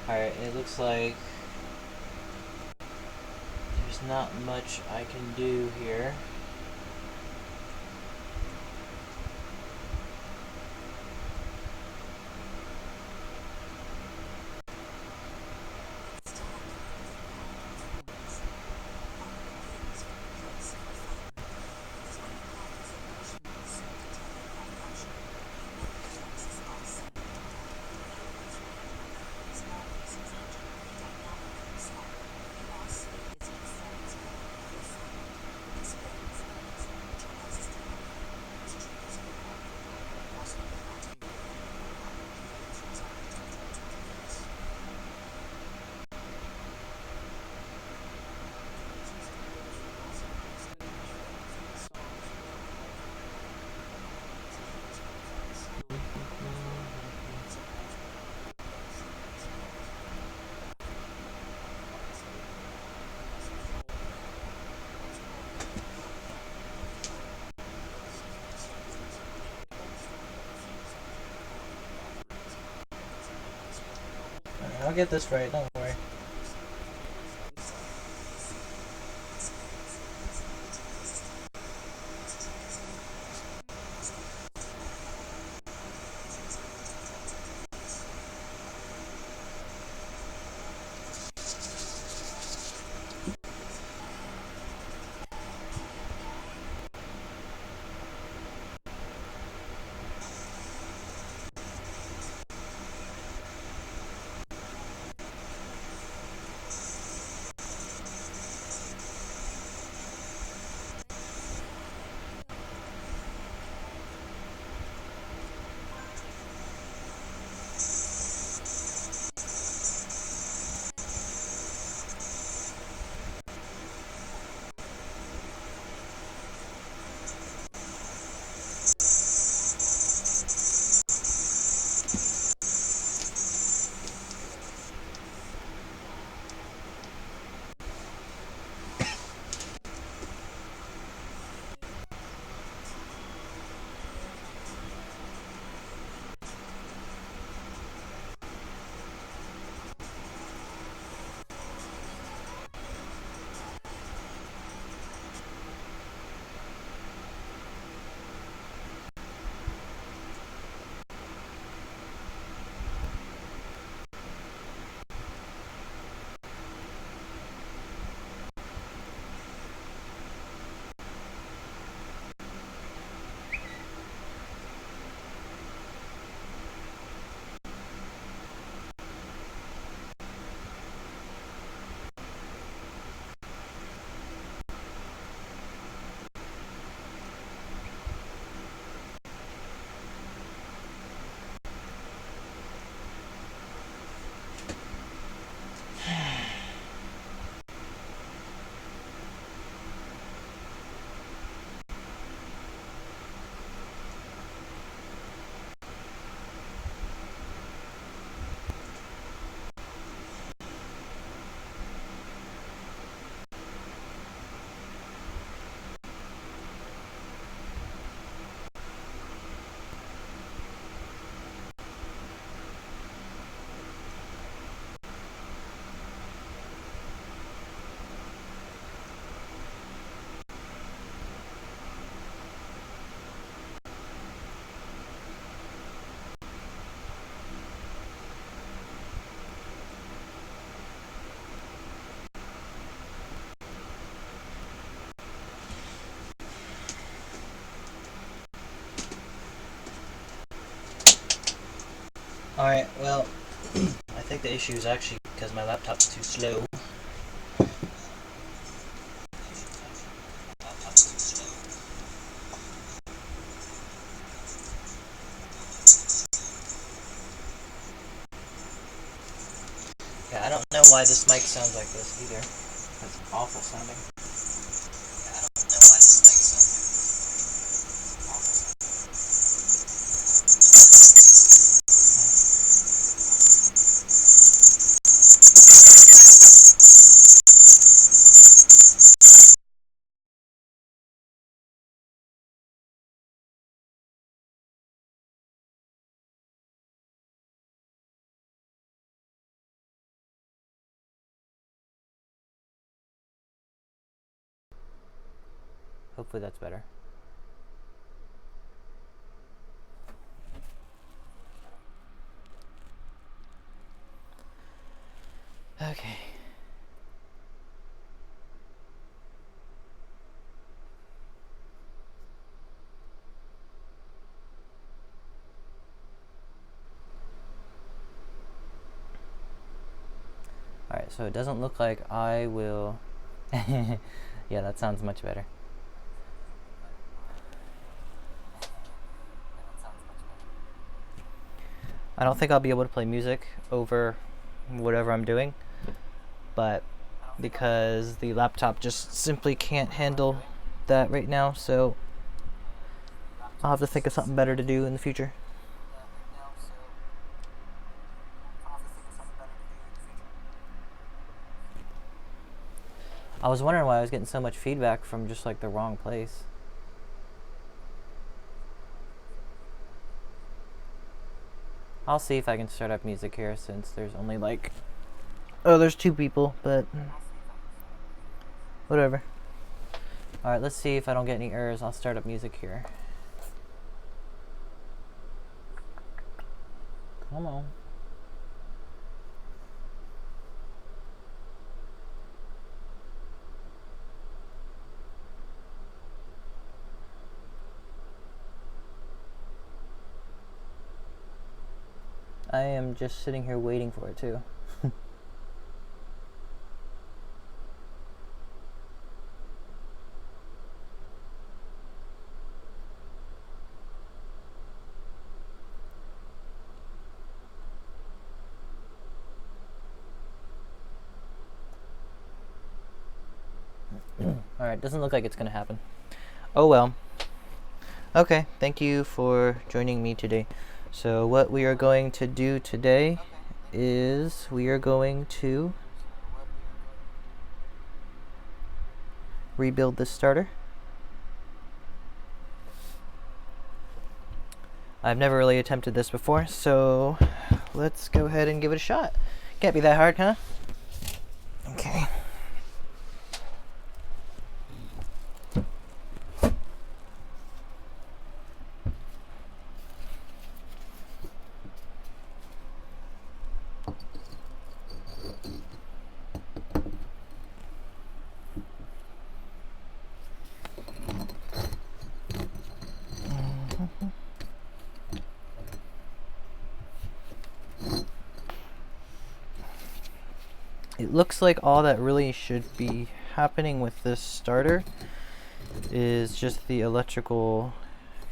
Alright, it looks like there's not much I can do here. I'll get this right, don't worry. Alright, well, I think the issue is actually because my laptop's too slow. Yeah, I don't know why this mic sounds like this either. That's awful sounding. Hopefully that's better. Okay. Alright, so it doesn't look like I will... Yeah, that sounds much better. I don't think I'll be able to play music over whatever I'm doing, but because the laptop just simply can't handle that right now, so I'll have to think of something better to do in the future. I was wondering why I was getting so much feedback from just like the wrong place. I'll see if I can start up music here since there's only like... Oh, there's 2 people, but... Whatever. Alright, let's see if I don't get any errors. I'll start up music here. Come on. I am just sitting here waiting for it too. Alright, doesn't look like it's gonna happen. Oh well. Okay, thank you for joining me today. So what we are going to do today is we are going to rebuild this starter. I've never really attempted this before, so let's go ahead and give it a shot. Can't be that hard, huh? Okay. It looks like all that really should be happening with this starter is just the electrical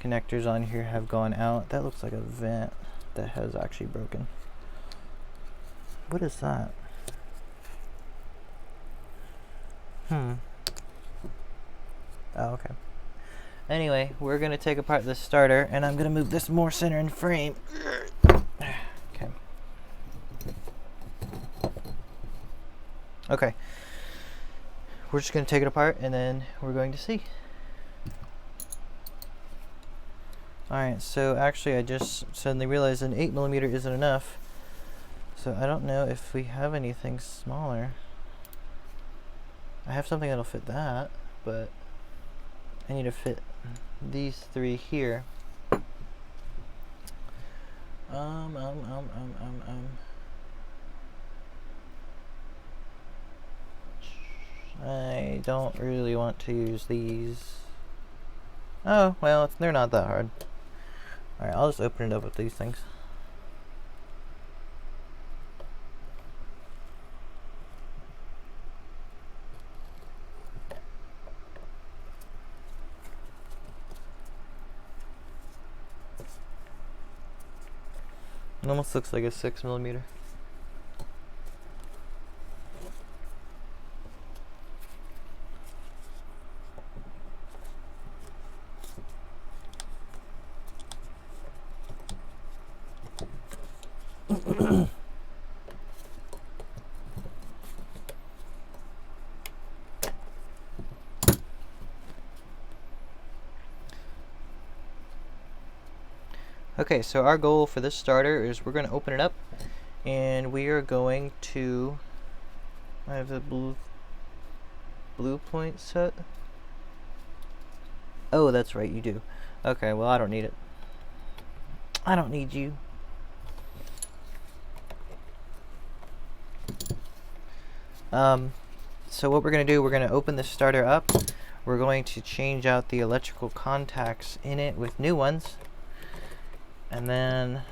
connectors on here have gone out. That looks like a vent that has actually broken. What is that? Oh, okay. Anyway, we're gonna take apart this starter and I'm gonna move this more center in frame. Okay. Okay. We're just gonna take it apart and then we're going to see. Alright, so actually I just suddenly realized an 8mm isn't enough. So I don't know if we have anything smaller. I have something that'll fit that, but I need to fit these 3 here. I don't really want to use these. Oh, well, they're not that hard. Alright, I'll just open it up with these things. It almost looks like a 6mm. Okay, so our goal for this starter is we're going to open it up and we are going to... I have a blue point set. Oh, that's right, you do. Okay, well, I don't need it. I don't need you. So what we're going to do, we're going to open the starter up. We're going to change out the electrical contacts in it with new ones. And then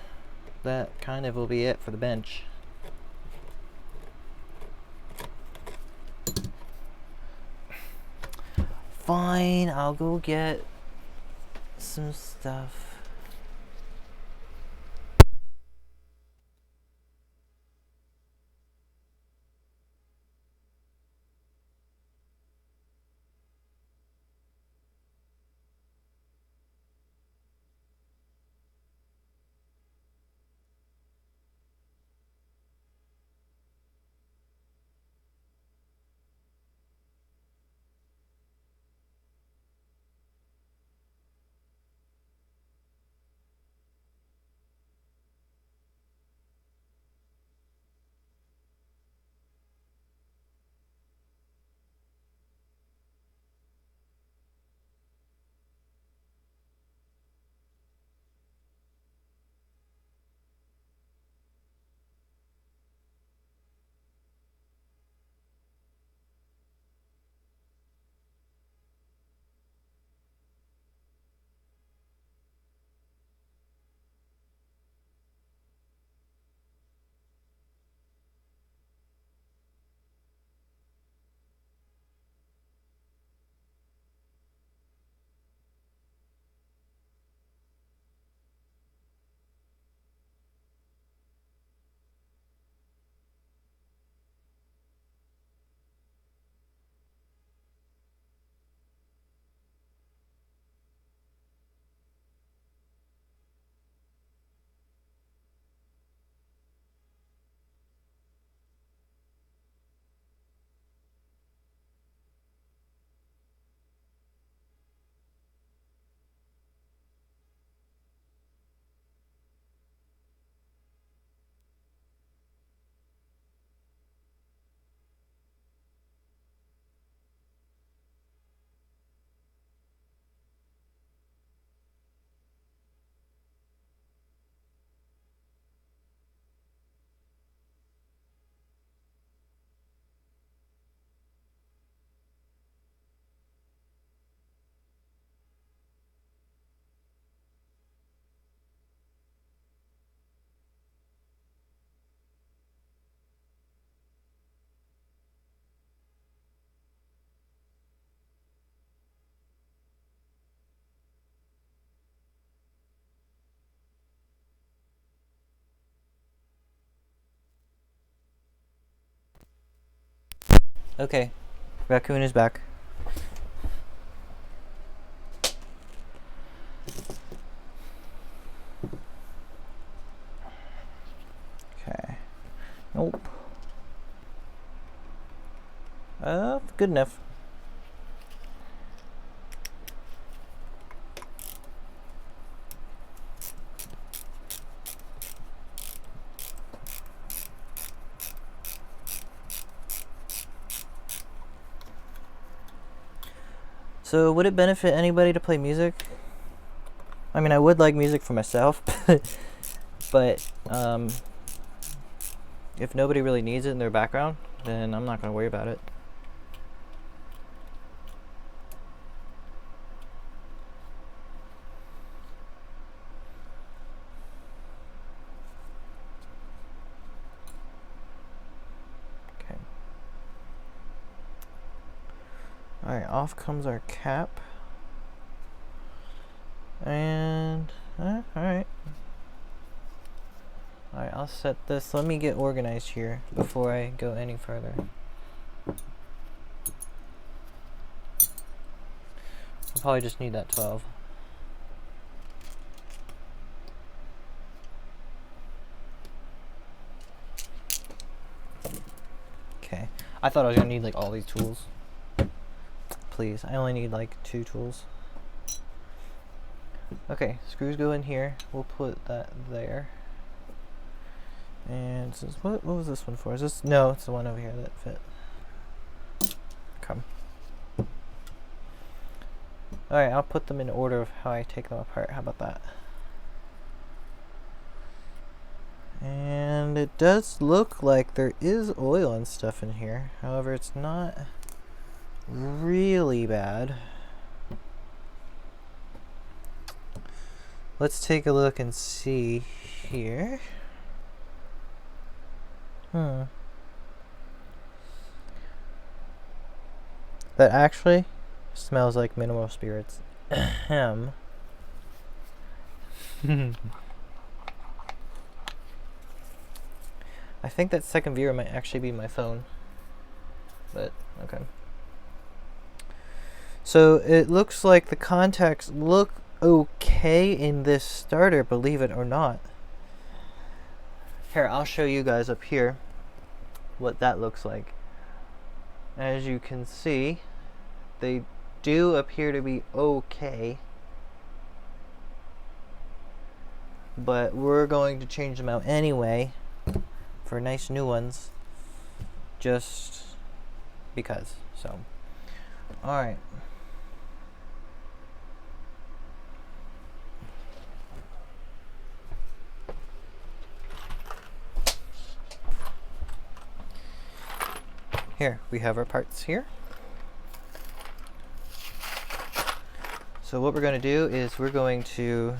that kind of will be it for the bench. Fine, I'll go get some stuff. Okay, Raccoon is back. Okay. Nope. Good enough. So, would it benefit anybody to play music? I mean, I would like music for myself, but if nobody really needs it in their background, then I'm not going to worry about it. Okay. Alright, off comes our cap. And, alright. Alright, I'll set this. Let me get organized here before I go any further. I'll probably just need that 12. Okay. I thought I was gonna need like all these tools. Please, I only need like 2 tools. Okay, screws go in here. We'll put that there. And since what was this one for? Is this no? It's the one over here that fit. Come. Alright, I'll put them in order of how I take them apart. How about that? And it does look like there is oil and stuff in here. However, it's not really bad. Let's take a look and see here. That actually smells like mineral spirits. Ahem. I think that second viewer might actually be my phone. But, okay. So, it looks like the contacts look okay in this starter, believe it or not. Here, I'll show you guys up here what that looks like. As you can see, they do appear to be okay. But we're going to change them out anyway for nice new ones, just because. So, alright. Here, we have our parts here. So what we're going to do is we're going to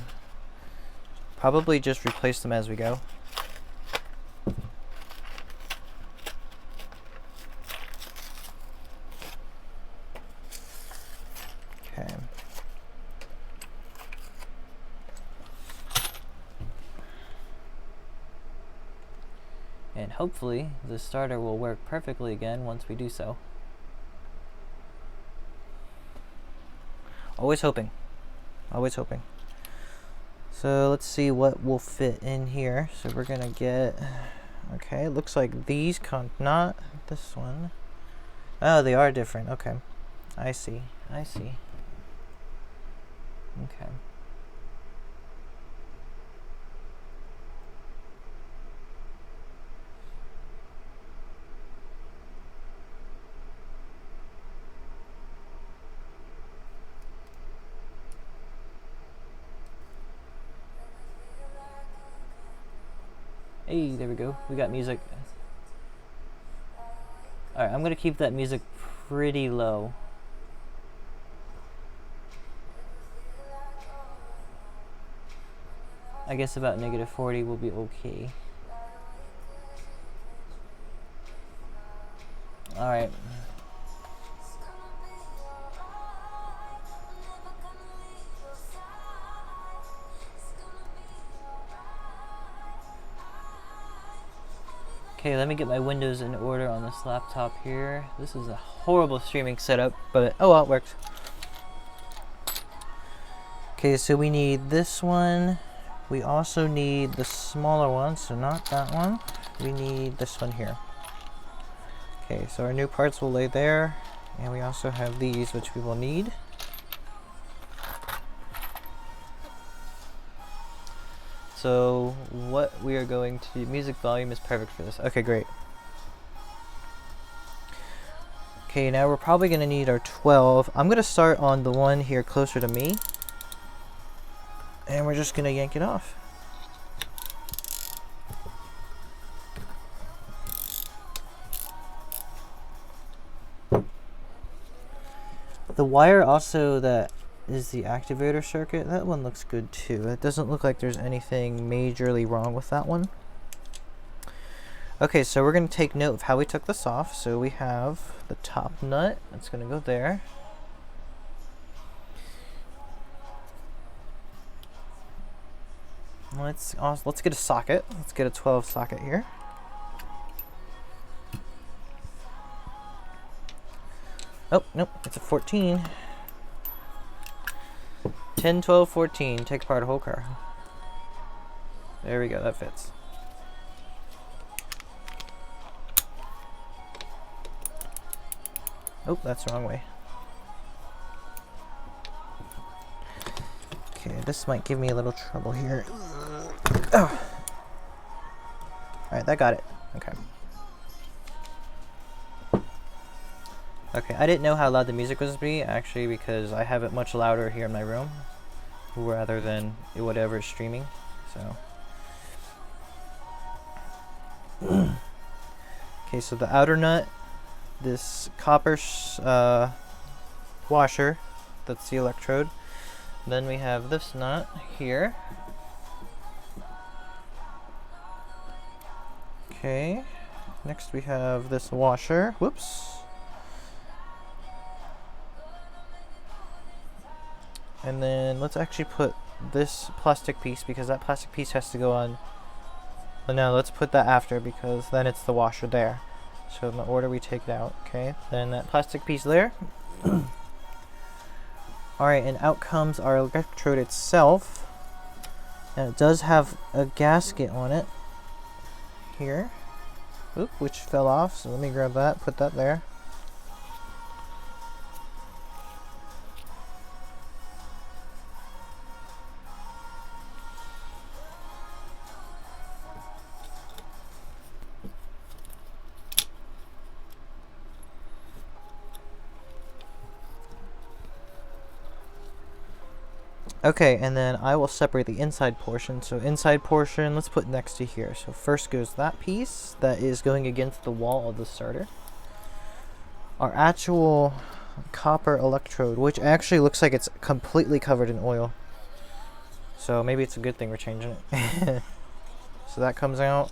probably just replace them as we go. Okay. And hopefully the starter will work perfectly again once we do so. Always hoping. Always hoping. So let's see what will fit in here. So we're gonna get, okay, it looks like these not this one. Oh, they are different. Okay. I see. I see. Okay. Hey, there we go. We got music. Alright, I'm gonna keep that music pretty low. I guess about -40 will be okay. Alright. Okay, let me get my windows in order on this laptop here. This is a horrible streaming setup, but oh well, it worked. Okay, so we need this one. We also need the smaller one, so not that one. We need this one here. Okay, so our new parts will lay there, and we also have these, which we will need. So what we are going to, music volume is perfect for this. Okay, great. Okay, now we're probably going to need our 12. I'm going to start on the one here closer to me. And we're just going to yank it off. The wire also that is the activator circuit, that one looks good too. It doesn't look like there's anything majorly wrong with that one. Okay, so we're going to take note of how we took this off. So we have the top nut, that's going to go there. Let's get a socket. Let's get a 12 socket here. Oh, nope, it's a 14. 10, 12, 14. Take apart a whole car. There we go, that fits. Oh, that's the wrong way. Okay, this might give me a little trouble here. Oh. Alright, that got it. Okay. Okay, I didn't know how loud the music was to be, actually, because I have it much louder here in my room rather than whatever is streaming. So okay, so the outer nut, this copper washer, that's the electrode. Then we have this nut here. Okay, next we have this washer. Whoops. And then let's actually put this plastic piece, because that plastic piece has to go on. Well, no, let's put that after, because then it's the washer there. So in the order we take it out. Okay, then that plastic piece there. Alright, and out comes our electrode itself. And it does have a gasket on it here. Oop, which fell off, so let me grab that, put that there. Okay, and then I will separate the inside portion. So inside portion, let's put next to here. So first goes that piece that is going against the wall of the starter. Our actual copper electrode, which actually looks like it's completely covered in oil. So maybe it's a good thing we're changing it. So that comes out.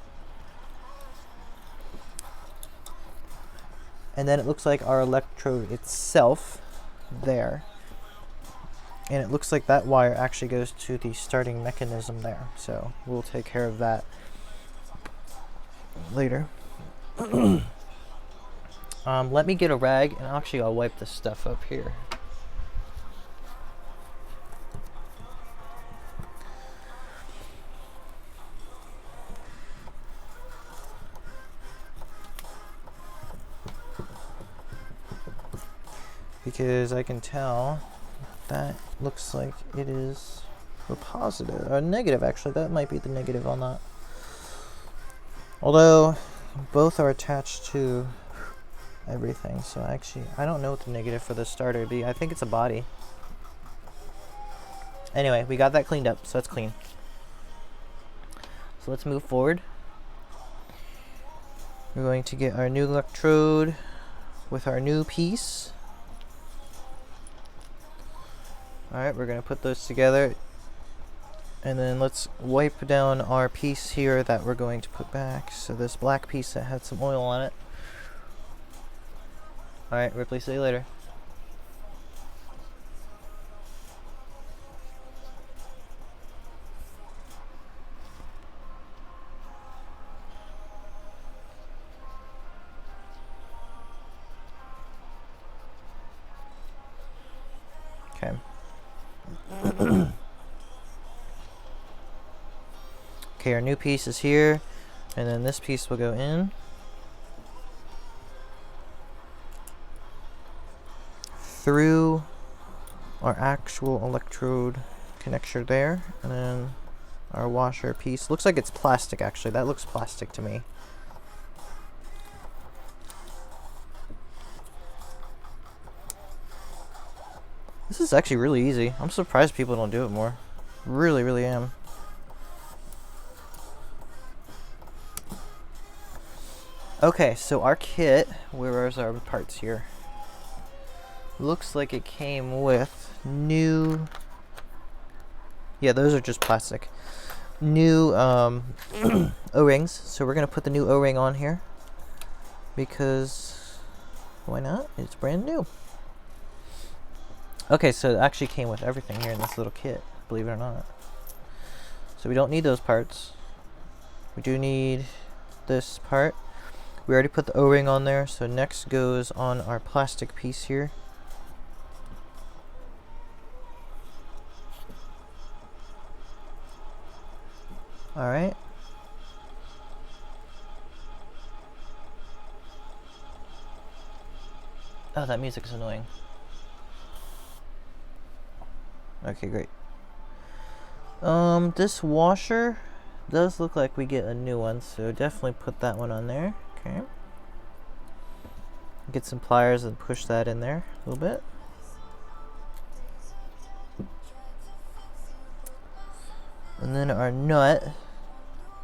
And then it looks like our electrode itself there. And it looks like that wire actually goes to the starting mechanism there. So we'll take care of that later. Let me get a rag, and actually I'll wipe this stuff up here. Because I can tell that looks like it is a positive, or negative actually. That might be the negative on that. Although both are attached to everything, so actually I don't know what the negative for the starter would be. I think it's a body. Anyway, we got that cleaned up, so that's clean. So let's move forward. We're going to get our new electrode with our new piece. Alright, we're going to put those together, and then let's wipe down our piece here that we're going to put back. So this black piece that had some oil on it. Alright, Ripley, see you later. Okay. Okay, our new piece is here, and then this piece will go in through our actual electrode connector there, and then our washer piece. Looks like it's plastic actually. That looks plastic to me. This is actually really easy. I'm surprised people don't do it more. Really, really am. Okay, so our kit, where is our parts here? Looks like it came with new, yeah, those are just plastic. New O-rings, so we're gonna put the new O-ring on here because why not? It's brand new. Okay, so it actually came with everything here in this little kit, believe it or not. So we don't need those parts. We do need this part. We already put the O-ring on there, so next goes on our plastic piece here. Alright. Oh, that music is annoying. Okay, great. This washer does look like we get a new one, so definitely put that one on there. Okay. Get some pliers and push that in there a little bit. And then our nut,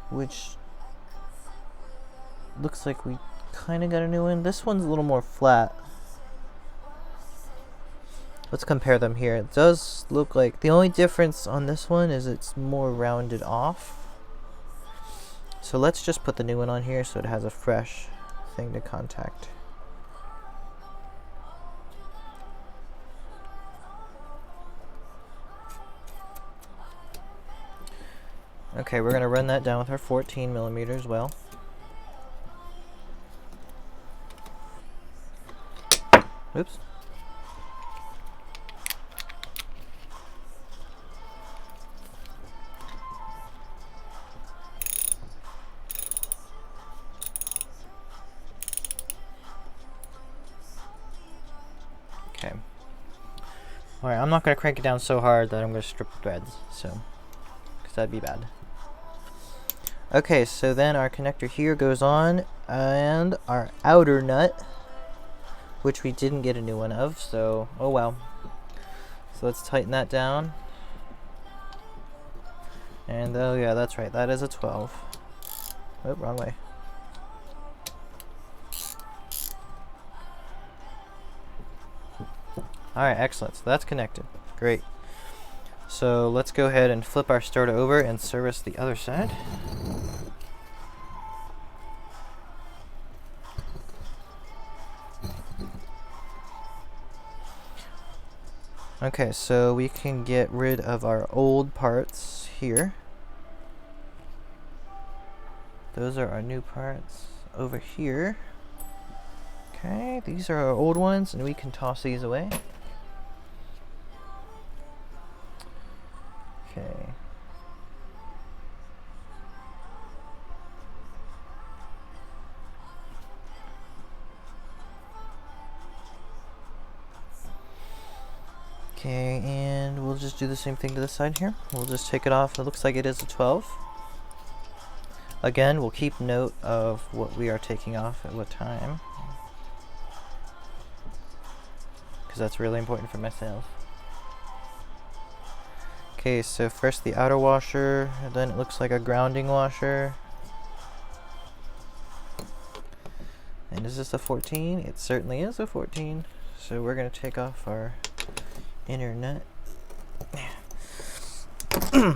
which looks like we kind of got a new one. This one's a little more flat. Let's compare them here. It does look like the only difference on this one is it's more rounded off. So let's just put the new one on here so it has a fresh thing to contact. Okay, we're gonna run that down with our 14 millimeters well. Oops. Okay. Alright, I'm not gonna crank it down so hard that I'm gonna strip threads, so, because that'd be bad. Okay, so then our connector here goes on, and our outer nut, which we didn't get a new one of, so oh well. So let's tighten that down. And oh yeah, that's right, that is a 12. Oh, wrong way. Alright, excellent. So that's connected. Great. So let's go ahead and flip our starter over and service the other side. Okay, so we can get rid of our old parts here. Those are our new parts over here. Okay, these are our old ones, and we can toss these away. Okay. Okay, and we'll just do the same thing to this side here. We'll just take it off. It looks like it is a 12. Again, we'll keep note of what we are taking off at what time, because that's really important for myself. Okay, so first the outer washer, and then it looks like a grounding washer. And is this a 14? It certainly is a 14. So we're going to take off our inner nut. Okay.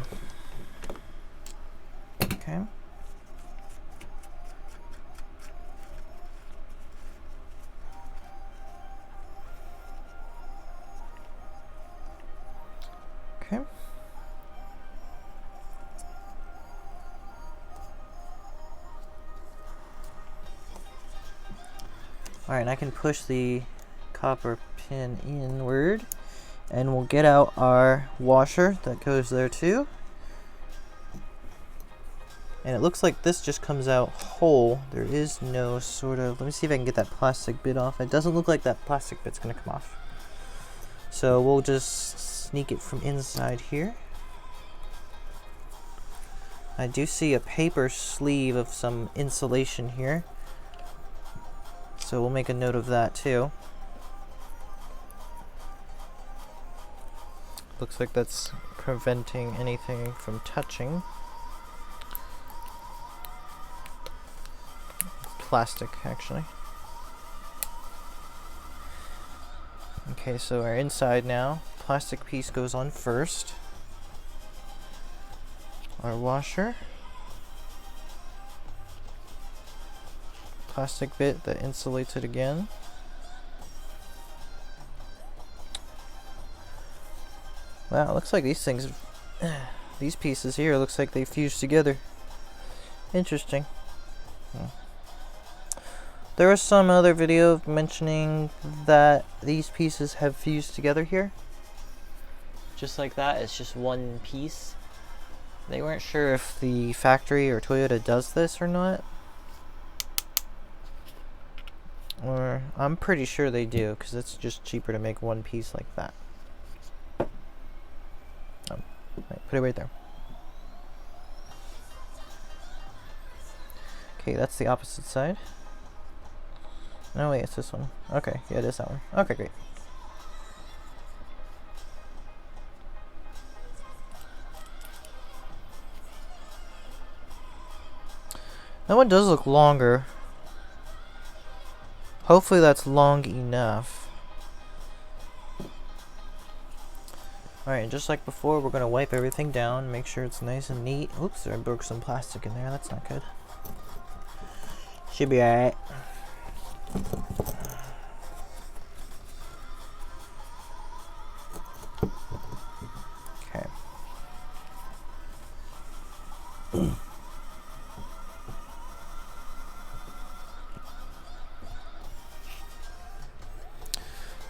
Okay. Alright, and I can push the copper pin inward, and we'll get out our washer that goes there too. And it looks like this just comes out whole. There is no sort of, let me see if I can get that plastic bit off. It doesn't look like that plastic bit's gonna come off. So we'll just sneak it from inside here. I do see a paper sleeve of some insulation here, so we'll make a note of that too. Looks like that's preventing anything from touching. Plastic, actually. Okay, so our inside now. Plastic piece goes on first. Our washer. Plastic bit that insulates it again. Wow, it looks like these things, these pieces here, looks like they fused together. Interesting. There was some other video mentioning that these pieces have fused together here. Just like that, it's just one piece. They weren't sure if the factory or Toyota does this or not. Or, I'm pretty sure they do, because it's just cheaper to make one piece like that. Right, put it right there. Okay, that's the opposite side. No, wait, it's this one. Okay, yeah, it is that one. Okay, great. That one does look longer. Hopefully that's long enough. Alright, just like before, we're going to wipe everything down, make sure it's nice and neat. Oops, I broke some plastic in there. That's not good. Should be alright. Okay.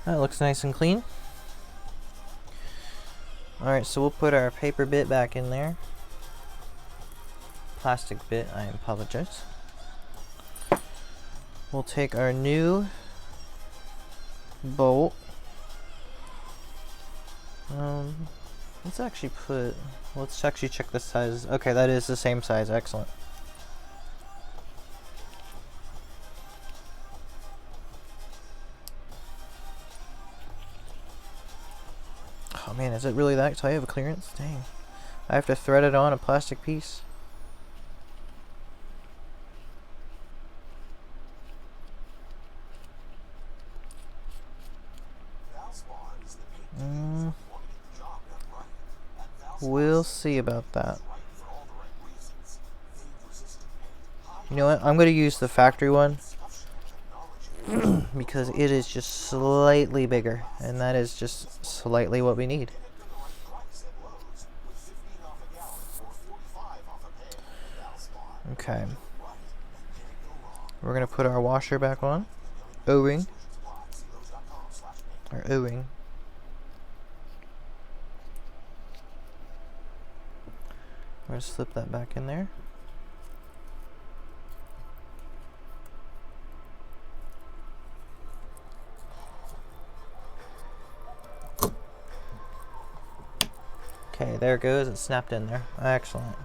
That looks nice and clean. Alright, so we'll put our paper bit back in there. Plastic bit, I apologize. We'll take our new bolt. Let's actually check the size. Okay, that is the same size. Excellent. Oh man, is it really that tight of a clearance? Dang. I have to thread it on a plastic piece. We'll see about that. You know what? I'm going to use the factory one because it is just slightly bigger, and that is just slightly what we need. Okay. We're going to put our washer back on. O-ring. Or O-ring. We're going to slip that back in there. Okay, there it goes. It snapped in there. Excellent.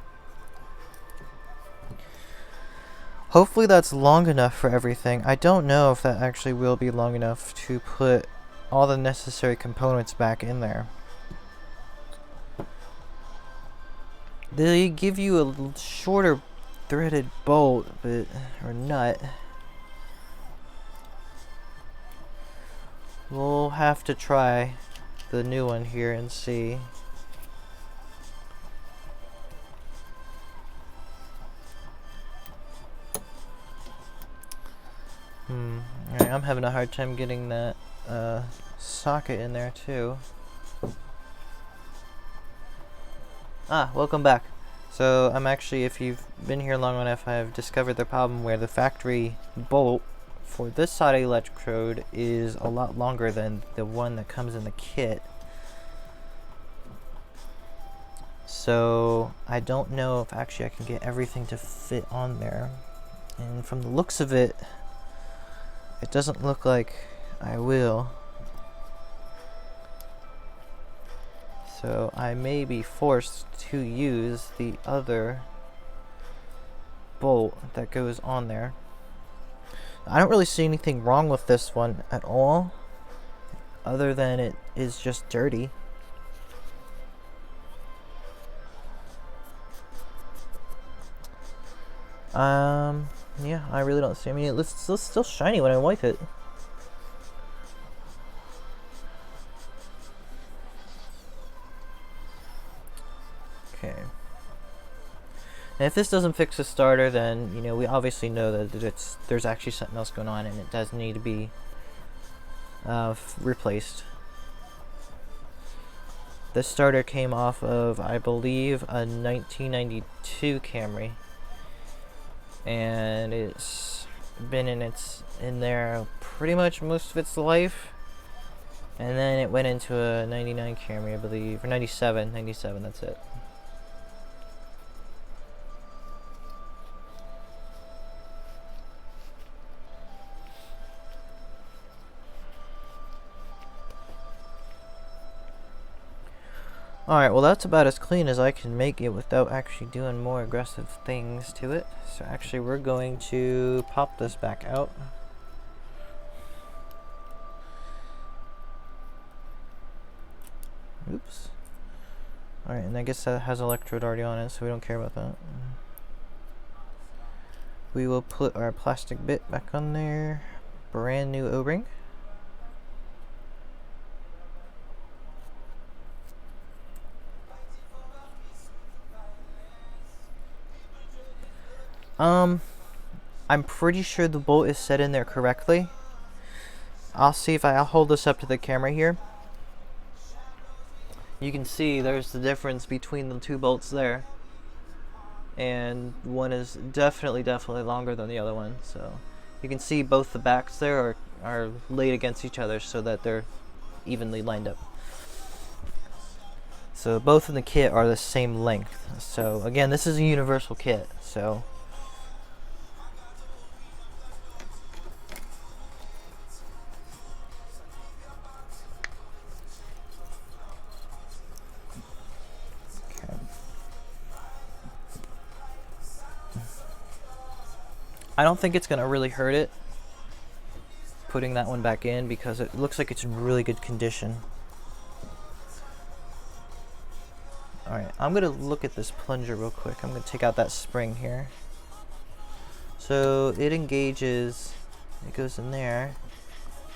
Hopefully that's long enough for everything. I don't know if that actually will be long enough to put all the necessary components back in there. They give you a shorter threaded bolt, or nut. We'll have to try the new one here and see. Alright, I'm having a hard time getting that socket in there too. Welcome back. So I'm actually, if you've been here long enough, I've discovered the problem where the factory bolt for this side of the electrode is a lot longer than the one that comes in the kit. So I don't know if actually I can get everything to fit on there. And from the looks of it, it doesn't look like I will. So I may be forced to use the other bolt that goes on there. I don't really see anything wrong with this one at all, other than it is just dirty. Yeah, I really don't see. I mean, it's still shiny when I wipe it. Okay. And if this doesn't fix the starter, then, you know, we obviously know that there's actually something else going on and it does need to be replaced. This starter came off of, I believe, a 1992 Camry. And it's been in there pretty much most of its life. And then it went into a 99 Camry, I believe, or 97, that's it. Alright, well that's about as clean as I can make it without actually doing more aggressive things to it. So actually we're going to pop this back out. Oops. Alright, and I guess that has electrode already on it, so we don't care about that. We will put our plastic bit back on there. Brand new O-ring. I'm pretty sure the bolt is set in there correctly. I'll see if I'll hold this up to the camera here. You can see there's the difference between the two bolts there. And one is definitely longer than the other one. So you can see both the backs there are laid against each other so that they're evenly lined up. So both in the kit are the same length. So again, this is a universal kit. So I don't think it's gonna really hurt it putting that one back in because it looks like it's in really good condition. Alright, I'm gonna look at this plunger real quick. I'm gonna take out that spring here. So it engages, it goes in there,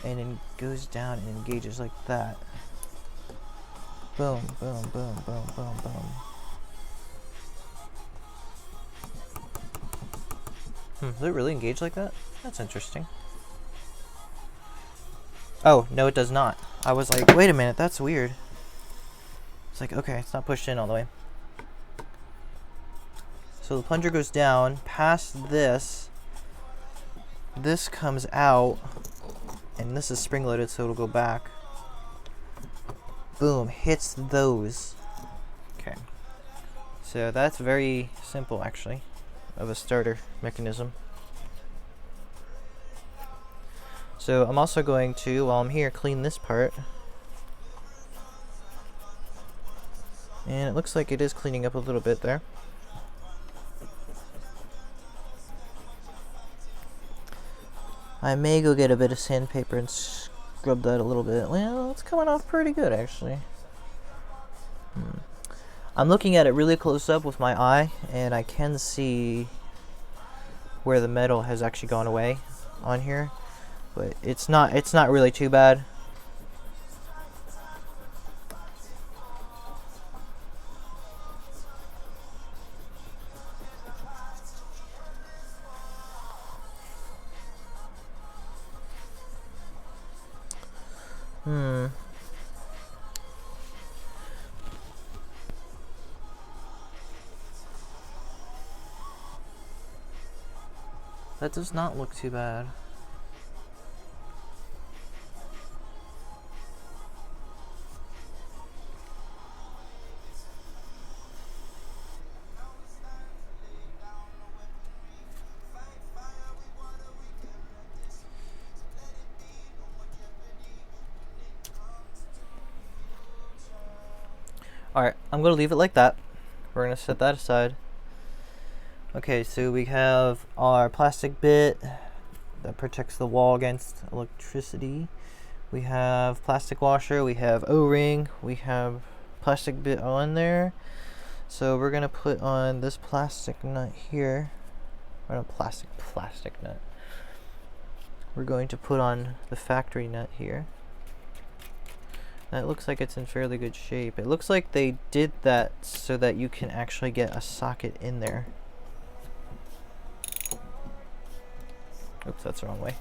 and it goes down and engages like that. Boom, boom, boom, boom, boom, boom. Does it really engage like that? That's interesting. Oh, no it does not. I was like, wait a minute, that's weird. It's like, okay, it's not pushed in all the way. So the plunger goes down past this. This comes out, and this is spring loaded, so it'll go back. Boom, hits those. Okay. So that's very simple, actually, of a starter mechanism. So I'm also going to, while I'm here, clean this part. And it looks like it is cleaning up a little bit there. I may go get a bit of sandpaper and scrub that a little bit. Well, it's coming off pretty good, actually. I'm looking at it really close up with my eye, and I can see where the metal has actually gone away on here, but it's not really too bad. That does not look too bad. Alright, I'm going to leave it like that. We're going to set that aside. Okay, so we have our plastic bit that protects the wall against electricity. We have plastic washer, we have O-ring, we have plastic bit on there. So we're going to put on this plastic nut here. Or not plastic nut. We're going to put on the factory nut here. That looks like it's in fairly good shape. It looks like they did that so that you can actually get a socket in there. Oops, that's the wrong way.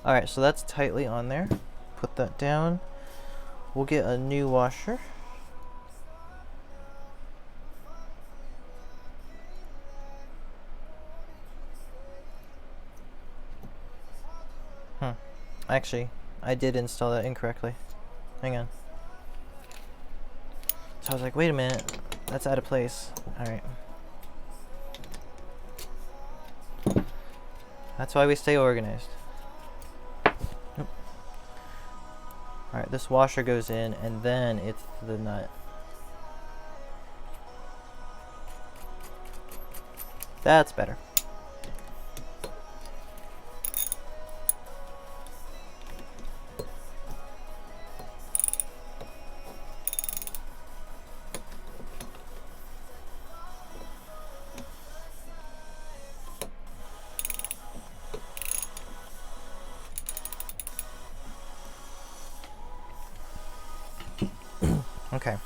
Alright, so that's tightly on there. Put that down. We'll get a new washer. Actually, I did install that incorrectly. Hang on. So I was like, wait a minute, that's out of place. Alright. That's why we stay organized. Alright, this washer goes in, and then it's the nut. That's better. Okay,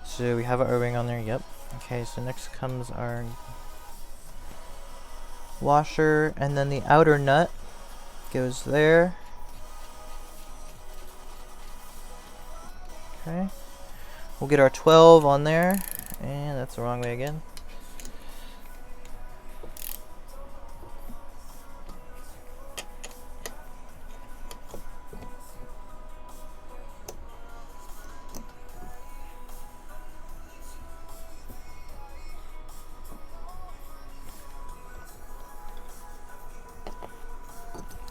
so we have our O-ring on there, yep. Okay, so next comes our washer, and then the outer nut goes there. Okay, we'll get our 12 on there, and that's the wrong way again.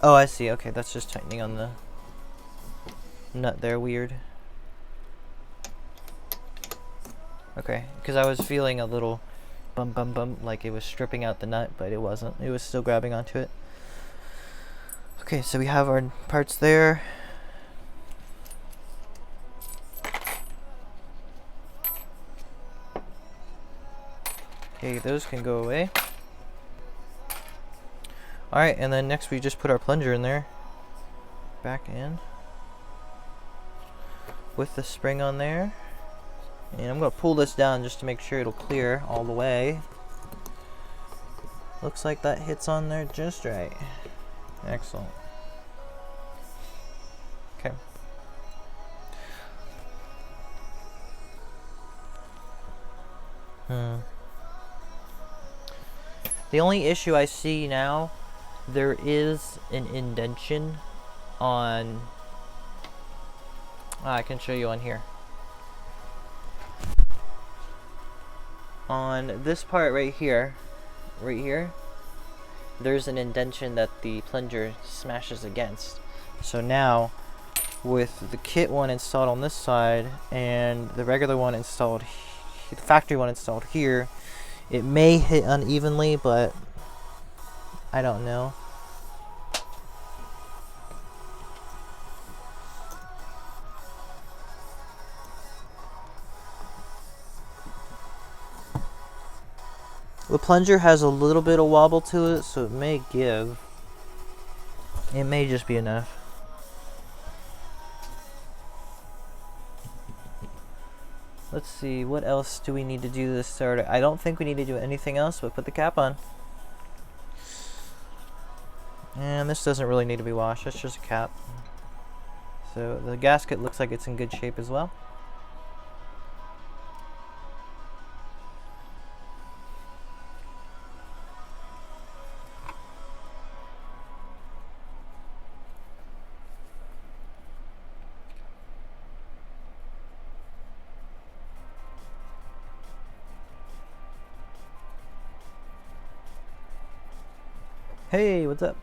Oh, I see. Okay, that's just tightening on the nut there. Weird. Okay, because I was feeling a little bump, like it was stripping out the nut, but it wasn't. It was still grabbing onto it. Okay, so we have our parts there. Okay, those can go away. Alright, and then next we just put our plunger in there. Back in. With the spring on there. And I'm going to pull this down just to make sure it'll clear all the way. Looks like that hits on there just right. Excellent. Okay. The only issue I see now, there is an indentation on... I can show you on here. On this part right here, there's an indentation that the plunger smashes against. So now, with the kit one installed on this side and the regular one installed, the factory one installed here, it may hit unevenly, but I don't know. The plunger has a little bit of wobble to it, so it may give. It may just be enough. Let's see, what else do we need to do this starter? I don't think we need to do anything else but put the cap on. And this doesn't really need to be washed, it's just a cap. So the gasket looks like it's in good shape as well. Hey, what's up?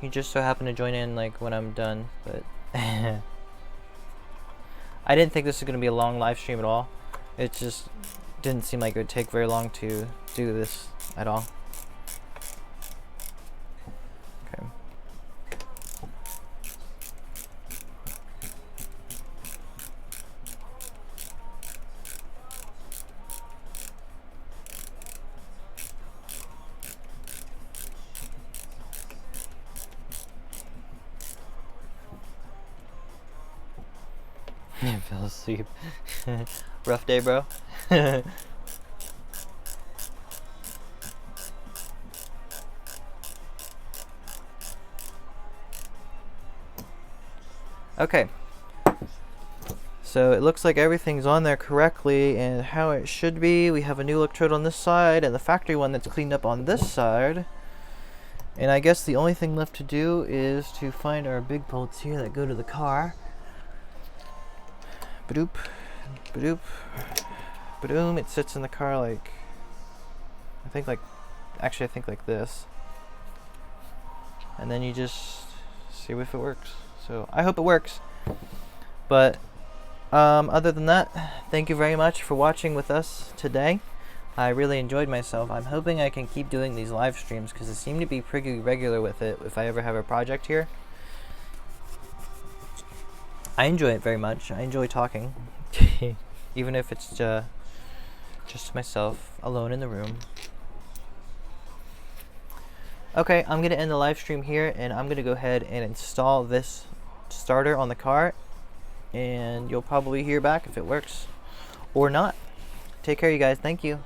You just so happen to join in like when I'm done, but I didn't think this was going to be a long live stream at all. It just didn't seem like it would take very long to do this at all. Okay. I fell asleep. Rough day, bro. Okay. So it looks like everything's on there correctly and how it should be. We have a new electrode on this side and the factory one that's cleaned up on this side. And I guess the only thing left to do is to find our big bolts here that go to the car. Badoop, badoop, badoom. It sits in the car like, I think like actually I think like this, and then you just see if it works. So I hope it works. But other than that, thank you very much for watching with us today. I really enjoyed myself. I'm hoping I can keep doing these live streams because I seem to be pretty regular with it if I ever have a project here. I enjoy it very much. I enjoy talking. Even if it's just myself alone in the room. Okay, I'm going to end the live stream here, and I'm going to go ahead and install this starter on the car, and you'll probably hear back if it works or not. Take care, you guys. Thank you.